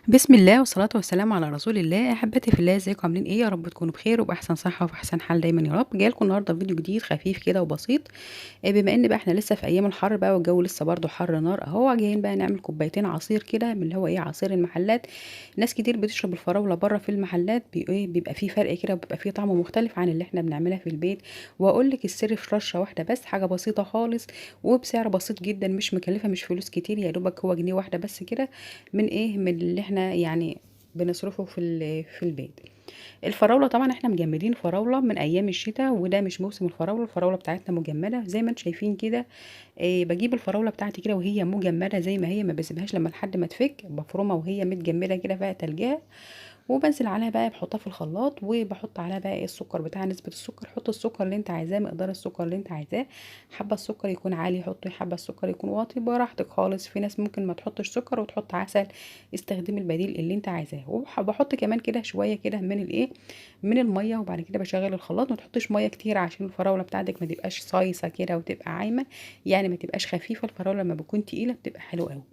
بسم الله والصلاة والسلام على رسول الله. أحبتي في الله، ازيكم عاملين ايه؟ يا رب تكونوا بخير وبأحسن صحة وفي أحسن حال دايما يا رب. جاي لكم النهارده فيديو جديد خفيف كده وبسيط. بما ان بقى احنا لسه في ايام الحر بقى والجو لسه برضه حر نار اهو، جايين بقى نعمل كوبايتين عصير كده من اللي هو ايه، عصير المحلات. ناس كتير بتشرب الفراولة بره في المحلات، بيبقى فيه فرق كده وبيبقى فيه طعم مختلف عن اللي احنا بنعملها في البيت. واقول لك السر في رشة واحدة بس، حاجة بسيطة خالص وبسعر بسيط جدا، مش مكلفة، مش فلوس كتير، يا دوبك هو جنيه واحدة بس كده. من اللي احنا يعني بنصرفه في البيت. الفراولة طبعا احنا مجمدين فراولة من ايام الشتاء، وده مش موسم الفراولة. الفراولة بتاعتنا مجمدة زي ما انتم شايفين كده. بجيب الفراولة بتاعتي كده وهي مجمدة زي ما هي، ما بسيبهاش لما لحد ما تفك، بفرمها وهي متجمدة كده فيها تلجها. وبنزل عليها بقى، بحطها في الخلاط وبحط عليها بقى ايه السكر بتاع نسبة السكر. حط السكر اللي انت عايزاه، مقدار السكر اللي انت عايزاه. حابة السكر يكون عالي حطي، حابة السكر يكون واطي براحتك خالص. في ناس ممكن ما تحطش سكر وتحط عسل. استخدمي البديل اللي انت عايزاه. وبحط كمان كده شوية كده من الايه، من المية. وبعد كده بشغل الخلاط. ما تحطيش مية كتير عشان الفراولة بتاعتك ما تبقاش صايصة كده وتبقى عايمة، يعني ما تبقاش خفيفة. الفراولة لما بتكون تقيلة بتبقى حلوة قوي.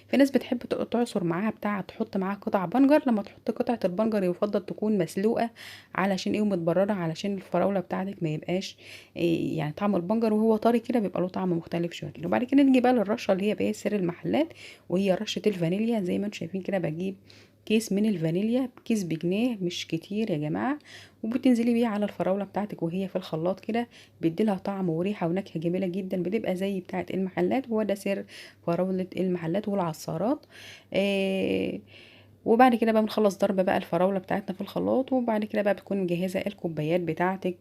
في ناس بتحب تعصر معاها بتاع، تحط معاها قطع بنجر. لما تحط قطعة البنجر يفضل تكون مسلوقة، علشان ايه، ومتبرده، علشان الفراولة بتاعتك ما يبقاش إيه يعني طعم البنجر وهو طري كده بيبقى له طعم مختلف شوية كده. وبعد كده نيجي بقى للرشة اللي هي بقى سر المحلات، وهي رشة الفانيليا. زي ما انتم شايفين كده، بجيب كيس من الفانيليا، كيس بجنيه، مش كتير يا جماعة. وبتنزلي بيه على الفراولة بتاعتك وهي في الخلاط كده، بيديلها طعم وريحة ونكهة جميلة جدا، بتبقى زي بتاعة المحلات. وهو ده سر فراولة المحلات والعصارات. آه وبعد كده بقى بنخلص ضرب بقى الفراولة بتاعتنا في الخلاط. وبعد كده بقى بتكون مجهزة الكوبايات بتاعتك،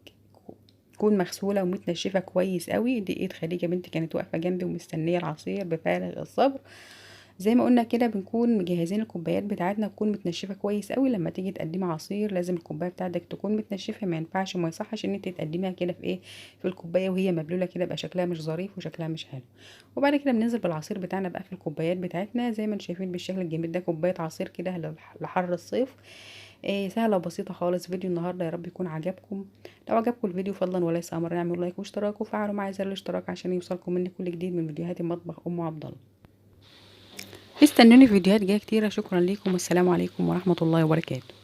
تكون مغسولة ومتنشفة كويس قوي. دي ايد خديجة بنتي كانت واقفة جنبي ومستنية العصير بفارغ الصبر. زي ما قلنا كده، بنكون مجهزين الكوبايات بتاعتنا تكون متنشفه كويس قوي. لما تيجي تقدمي عصير لازم الكوبايه بتاعتك تكون متنشفه، ما ينفعش، ما يصحش ان انت تقدميها كده في ايه، في الكوبايه وهي مبلوله كده، يبقى شكلها مش ظريف وشكلها مش حلو. وبعد كده بننزل بالعصير بتاعنا بقى في الكوبايات بتاعتنا زي ما انتم شايفين بالشكل الجميل ده. كوبايه عصير كده لحر الصيف. سهله وبسيطه خالص. فيديو النهارده يا رب يكون عجبكم. لو عجبكم الفيديو فضلا وليس امرا اعملوا لايك واشتراك وفعلوا معايا زر الاشتراك عشان يوصلكم مني كل جديد من فيديوهات مطبخ ام عبد الله. استنوني في فيديوهات جايه كتيره. شكرا ليكم والسلام عليكم ورحمه الله وبركاته.